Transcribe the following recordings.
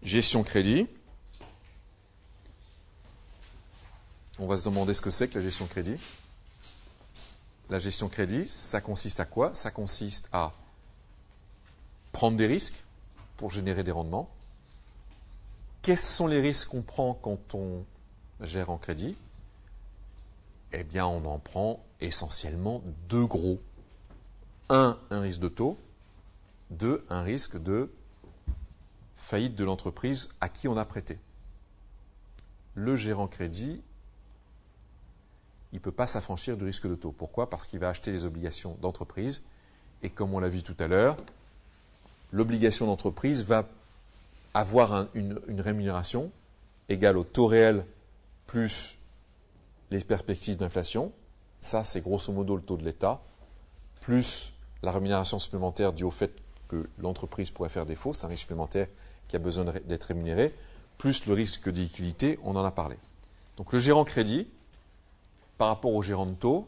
Gestion crédit. On va se demander ce que c'est que la gestion crédit. La gestion crédit, ça consiste à quoi? Ça consiste à prendre des risques pour générer des rendements. Quels sont les risques qu'on prend quand on gère en crédit? Eh bien, on en prend essentiellement deux gros. Un risque de taux. Deux, un risque de faillite de l'entreprise à qui on a prêté. Le gérant crédit, il ne peut pas s'affranchir du risque de taux. Pourquoi? Parce qu'il va acheter des obligations d'entreprise et comme on l'a vu tout à l'heure, l'obligation d'entreprise va avoir une rémunération égale au taux réel plus les perspectives d'inflation. Ça, c'est grosso modo le taux de l'État, plus la rémunération supplémentaire due au fait que l'entreprise pourrait faire défaut, c'est un risque supplémentaire qui a besoin d'être rémunéré, plus le risque d'illiquidité, on en a parlé. Donc le gérant crédit, par rapport au gérant de taux,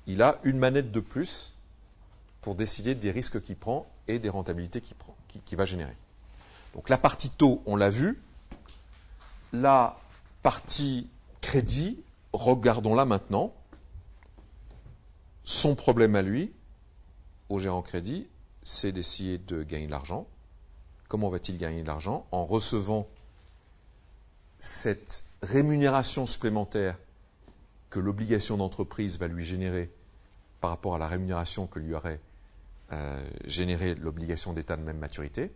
il a une manette de plus pour décider des risques qu'il prend et des rentabilités qu'il va générer. Donc la partie taux, on l'a vu. La partie crédit, regardons-la maintenant. Son problème à lui, au gérant crédit, c'est d'essayer de gagner de l'argent. Comment va-t-il gagner de l'argent? En recevant cette rémunération supplémentaire que l'obligation d'entreprise va lui générer par rapport à la rémunération que lui aurait généré l'obligation d'État de même maturité.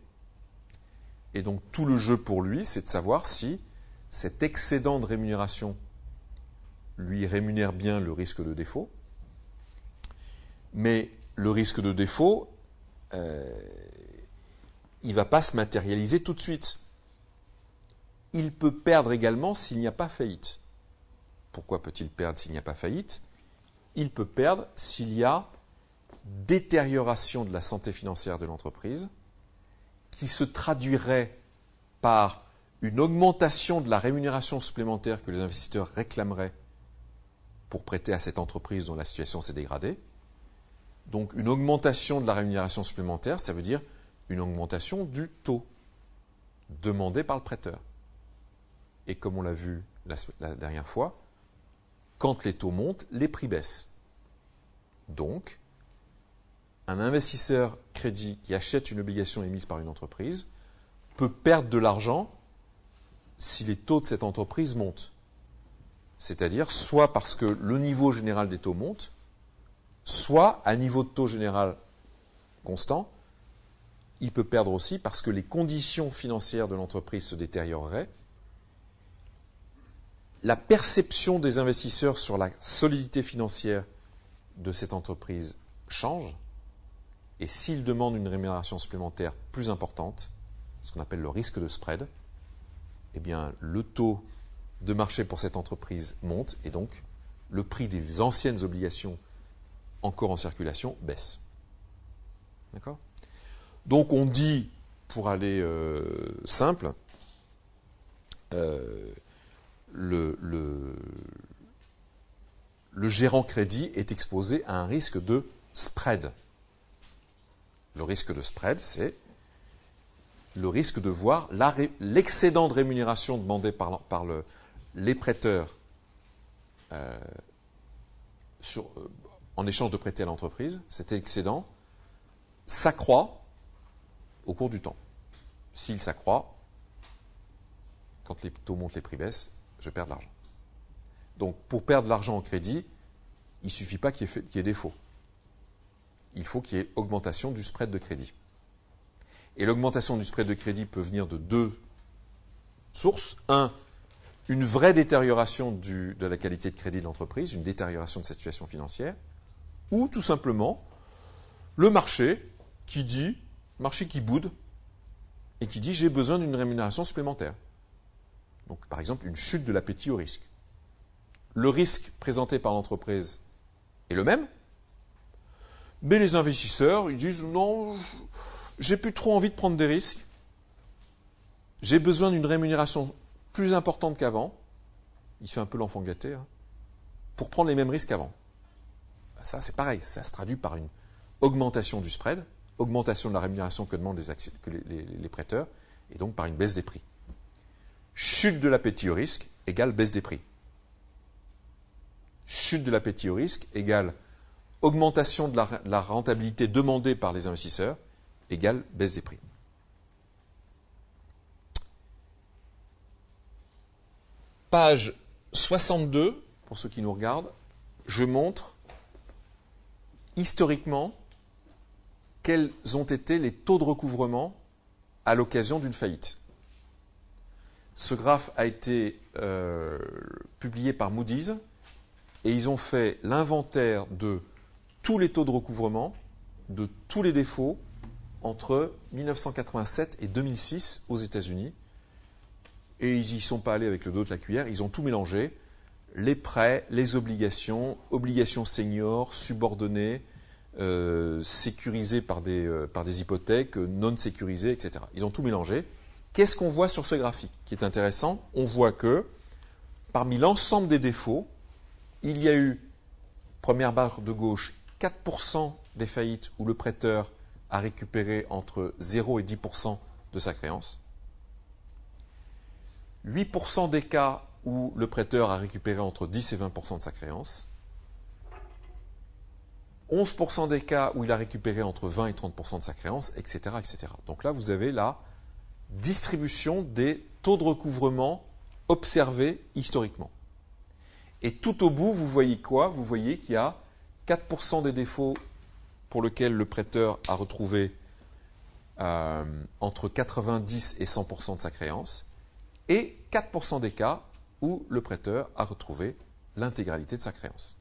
Et donc tout le jeu pour lui, c'est de savoir si cet excédent de rémunération lui rémunère bien le risque de défaut. Mais le risque de défaut, il ne va pas se matérialiser tout de suite. Il peut perdre également s'il n'y a pas faillite. Pourquoi peut-il perdre s'il n'y a pas faillite? Il peut perdre s'il y a détérioration de la santé financière de l'entreprise qui se traduirait par une augmentation de la rémunération supplémentaire que les investisseurs réclameraient pour prêter à cette entreprise dont la situation s'est dégradée. Donc une augmentation de la rémunération supplémentaire, ça veut dire une augmentation du taux demandé par le prêteur. Et comme on l'a vu la dernière fois, quand les taux montent, les prix baissent. Donc, un investisseur crédit qui achète une obligation émise par une entreprise peut perdre de l'argent si les taux de cette entreprise montent. C'est-à-dire soit parce que le niveau général des taux monte, soit à niveau de taux général constant, il peut perdre aussi parce que les conditions financières de l'entreprise se détérioreraient. La perception des investisseurs sur la solidité financière de cette entreprise change. Et s'ils demandent une rémunération supplémentaire plus importante, ce qu'on appelle le risque de spread, eh bien, le taux de marché pour cette entreprise monte et donc le prix des anciennes obligations encore en circulation baisse. D'accord? Donc on dit, pour aller simple, le gérant crédit est exposé à un risque de spread. Le risque de spread, c'est le risque de voir l'excédent de rémunération demandé par les prêteurs en échange de prêter à l'entreprise. Cet excédent s'accroît au cours du temps. S'il s'accroît, quand les taux montent, les prix baissent, je perds de l'argent. Donc, pour perdre de l'argent en crédit, il ne suffit pas qu'il y ait défaut. Il faut qu'il y ait augmentation du spread de crédit. Et l'augmentation du spread de crédit peut venir de deux sources. Un, une vraie détérioration de la qualité de crédit de l'entreprise, une détérioration de sa situation financière, ou tout simplement le marché qui boude, et qui dit j'ai besoin d'une rémunération supplémentaire. Donc, par exemple, une chute de l'appétit au risque. Le risque présenté par l'entreprise est le même, mais les investisseurs, ils disent non, j'ai plus trop envie de prendre des risques, j'ai besoin d'une rémunération plus importante qu'avant, il fait un peu l'enfant gâté, pour prendre les mêmes risques qu'avant. Ça, c'est pareil, ça se traduit par une augmentation du spread, augmentation de la rémunération que demandent les prêteurs, et donc par une baisse des prix. Chute de l'appétit au risque égale baisse des prix. Chute de l'appétit au risque égale augmentation de la rentabilité demandée par les investisseurs égale baisse des prix. Page 62, pour ceux qui nous regardent, je montre historiquement quels ont été les taux de recouvrement à l'occasion d'une faillite. Ce graphe a été publié par Moody's et ils ont fait l'inventaire de tous les taux de recouvrement, de tous les défauts entre 1987 et 2006 aux États-Unis. Et ils n'y sont pas allés avec le dos de la cuillère, ils ont tout mélangé, les prêts, les obligations, obligations seniors, subordonnées, sécurisées par des hypothèques, non sécurisées, etc. Ils ont tout mélangé. Qu'est-ce qu'on voit sur ce graphique qui est intéressant? On voit que parmi l'ensemble des défauts, il y a eu, première barre de gauche, 4% des faillites où le prêteur a récupéré entre 0 et 10% de sa créance. 8% des cas où le prêteur a récupéré entre 10 et 20% de sa créance. 11% des cas où il a récupéré entre 20 et 30% de sa créance, etc., etc. Donc là, vous avez la distribution des taux de recouvrement observés historiquement. Et tout au bout, vous voyez quoi? Vous voyez qu'il y a 4% des défauts pour lesquels le prêteur a retrouvé entre 90 et 100% de sa créance, et 4% des cas où le prêteur a retrouvé l'intégralité de sa créance.